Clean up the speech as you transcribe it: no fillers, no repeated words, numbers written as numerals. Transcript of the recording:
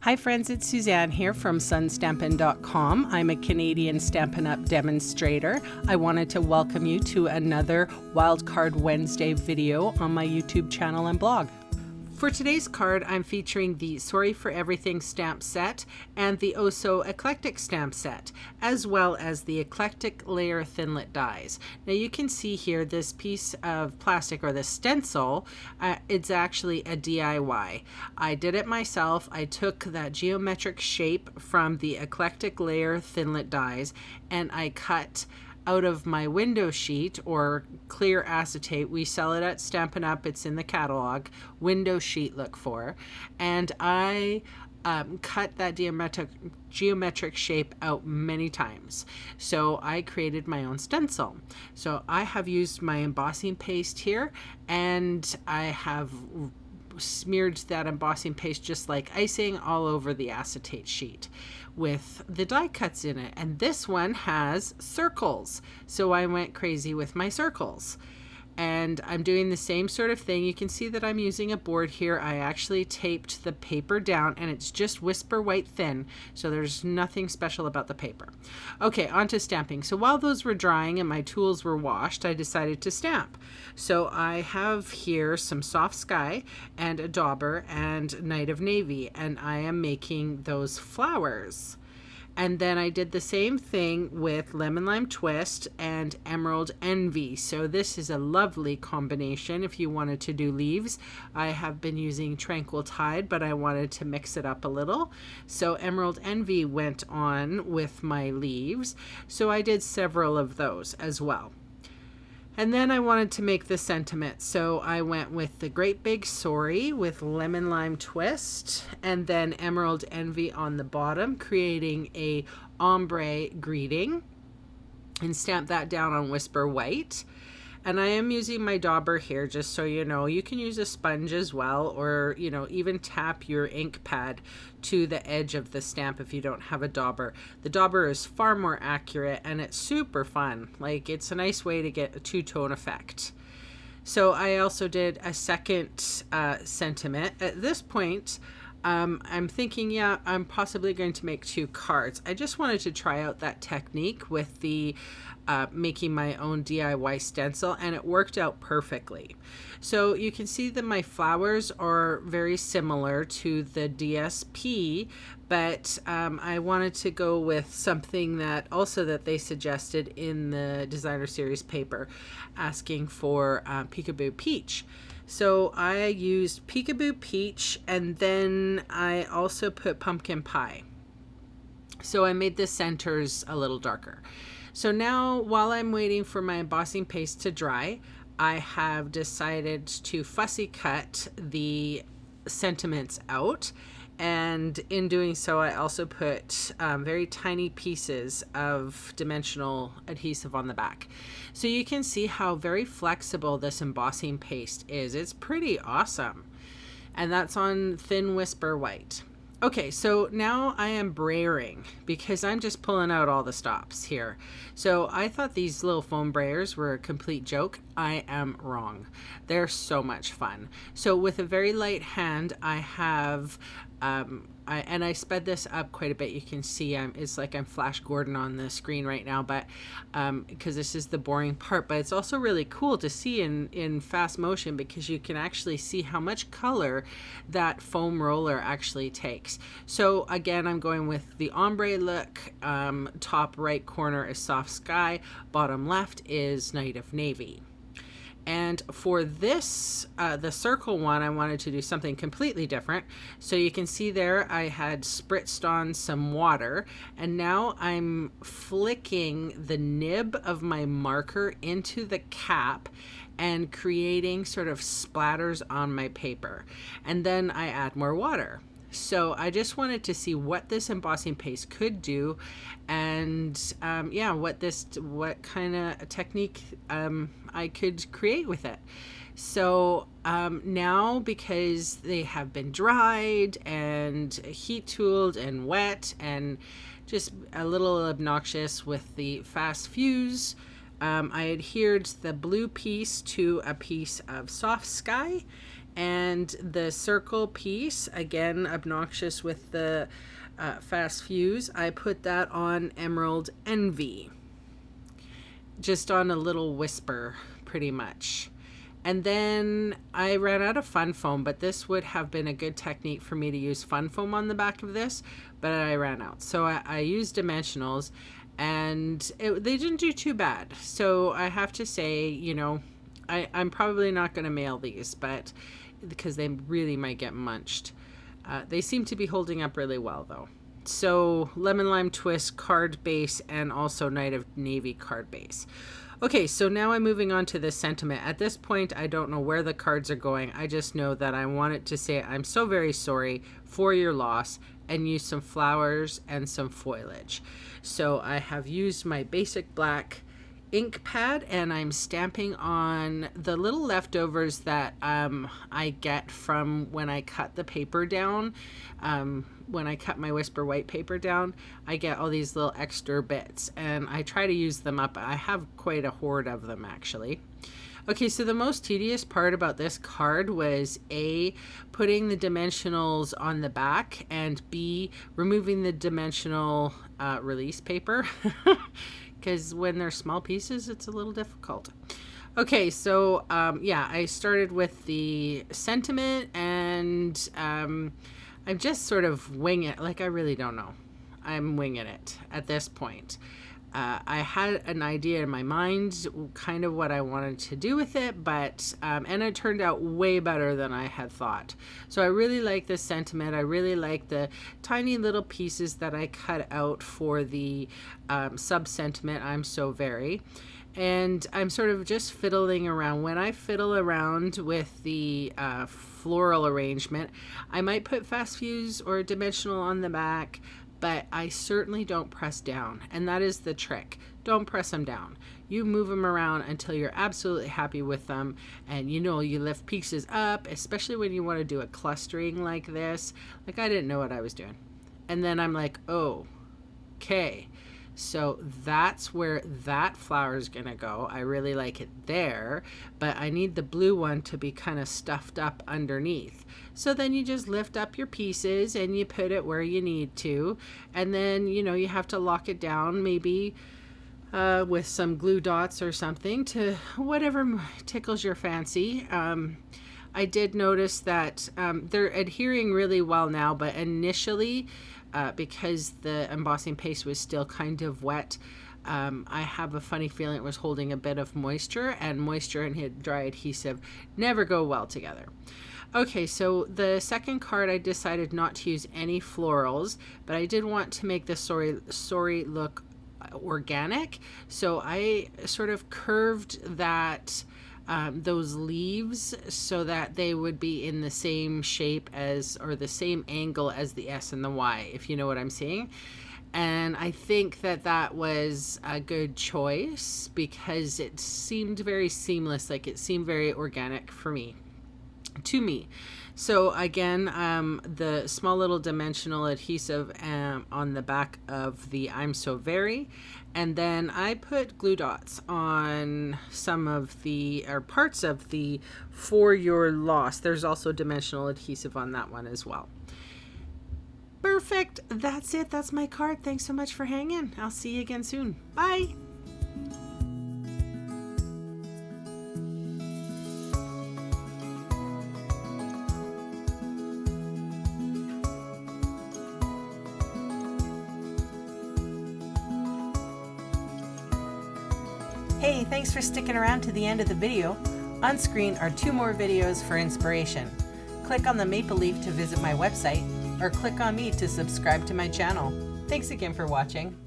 Hi friends, it's Suzanne here from sunstampin.com. I'm a Canadian Stampin' Up demonstrator. I wanted to welcome you to another Wildcard Wednesday video on my YouTube channel and blog. For today's card, I'm featuring the Sorry for Everything stamp set and the Oh So Eclectic stamp set, as well as the Eclectic layer thinlet dies. Now you can see here this piece of plastic, or the stencil, it's actually a DIY. I did it myself. I took that geometric shape from the Eclectic layer thinlet dies and I cut out of my window sheet, or clear acetate. We sell it at Stampin' Up. It's in the catalog. Window sheet, look for. And I cut that geometric shape out many times. So I created my own stencil. So I have used my embossing paste here, and I have smeared that embossing paste just like icing all over the acetate sheet with the die cuts in it. And this one has circles, so I went crazy with my circles. And I'm doing the same sort of thing. You can see that I'm using a board here. I actually taped the paper down, and it's just Whisper White thin, so there's nothing special about the paper. Okay, on to stamping. So while those were drying and my tools were washed, I decided to stamp. So I have here some Soft Sky and a Dauber and Night of Navy, and I am making those flowers. And then I did the same thing with Lemon Lime Twist and Emerald Envy. So this is a lovely combination if you wanted to do leaves. I have been using Tranquil Tide, but I wanted to mix it up a little. So Emerald Envy went on with my leaves. So I did several of those as well. And then I wanted to make the sentiment, so I went with the Great Big Sorry with Lemon Lime Twist, and then Emerald Envy on the bottom, creating a ombre greeting, and stamp that down on Whisper White. And I am using my dauber here, just so you know. You can use a sponge as well, or even tap your ink pad to the edge of the stamp if you don't have a dauber. The dauber is far more accurate, and it's super fun. Like, it's a nice way to get a two-tone effect. So I also did a second sentiment. At this point, I'm thinking, yeah, I'm possibly going to make 2 cards. I just wanted to try out that technique with the making my own DIY stencil, and it worked out perfectly. So you can see that my flowers are very similar to the DSP, but I wanted to go with something that they suggested in the designer series paper, asking for Peekaboo Peach. So I used Peekaboo Peach, and then I also put Pumpkin Pie. So I made the centers a little darker. So now, while I'm waiting for my embossing paste to dry, I have decided to fussy cut the sentiments out. And in doing so, I also put very tiny pieces of dimensional adhesive on the back. So you can see how very flexible this embossing paste is. It's pretty awesome. And that's on thin Whisper White. Okay, so now I am brayering because I'm just pulling out all the stops here. So I thought these little foam brayers were a complete joke. I am wrong. They're so much fun. So with a very light hand, I have I sped this up quite a bit. You can see it's like I'm Flash Gordon on the screen right now, but because this is the boring part, but it's also really cool to see in fast motion, because you can actually see how much color that foam roller actually takes. So again, I'm going with the ombre look. Top right corner is Soft Sky, bottom left is Night of Navy. And for this, the circle one, I wanted to do something completely different. So you can see there I had spritzed on some water, and now I'm flicking the nib of my marker into the cap and creating sort of splatters on my paper. And then I add more water. So I just wanted to see what this embossing paste could do, and yeah, what kind of technique I could create with it. So now, because they have been dried and heat tooled and wet and just a little obnoxious with the fast fuse, I adhered the blue piece to a piece of Soft Sky, And the circle piece, again, obnoxious with the fast fuse, I put that on Emerald Envy. Just on a little whisper, pretty much. And then I ran out of fun foam, but this would have been a good technique for me to use fun foam on the back of this, but I ran out. So I used dimensionals, and they didn't do too bad. So I have to say, you know, I'm probably not going to mail these, but because they really might get munched. They seem to be holding up really well, though. So Lemon Lime Twist card base, and also Night of Navy card base. Okay, so now I'm moving on to the sentiment. At this point, I don't know where the cards are going. I just know that I wanted to say I'm so very sorry for your loss, and use some flowers and some foliage. So I have used my basic black ink pad, and I'm stamping on the little leftovers that I get from when I cut the paper down. When I cut my Whisper white paper down, I get all these little extra bits, and I try to use them up. I have quite a hoard of them, actually. Okay, so the most tedious part about this card was A, putting the dimensionals on the back, and B, removing the dimensional release paper, because when they're small pieces, it's a little difficult. Okay, so yeah, I started with the sentiment, and I'm just sort of winging it. Like, I really don't know. I'm winging it at this point. I had an idea in my mind, kind of what I wanted to do with it, but and it turned out way better than I had thought. So I really like this sentiment. I really like the tiny little pieces that I cut out for the sub-sentiment, I'm so very. And I'm sort of just fiddling around. When I fiddle around with the floral arrangement, I might put fast fuse or dimensional on the back, but I certainly don't press down. And that is the trick. Don't press them down. You move them around until you're absolutely happy with them. And you know, you lift pieces up, especially when you want to do a clustering like this. Like, I didn't know what I was doing. And then I'm like, oh, okay. So that's where that flower is going to go. I really like it there, but I need the blue one to be kind of stuffed up underneath. So then you just lift up your pieces and you put it where you need to. And then, you know, you have to lock it down, maybe with some glue dots or something, to whatever tickles your fancy. I did notice that they're adhering really well now, but initially, because the embossing paste was still kind of wet, I have a funny feeling it was holding a bit of moisture, and moisture and dry adhesive never go well together. Okay, so the second card, I decided not to use any florals, but I did want to make the sorry look organic. So I sort of curved that those leaves so that they would be in the same shape as, or the same angle as the S and the Y, if you know what I'm saying. And I think that that was a good choice because it seemed very seamless, like it seemed very organic for me, to me. So again, the small little dimensional adhesive on the back of the I'm So Very, and then I put glue dots on some of the, or parts of the For Your Loss. There's also dimensional adhesive on that one as well. Perfect. That's it. That's my card. Thanks so much for hanging. I'll see you again soon. Bye. Hey, thanks for sticking around to the end of the video. On screen are 2 more videos for inspiration. Click on the maple leaf to visit my website, or click on me to subscribe to my channel. Thanks again for watching.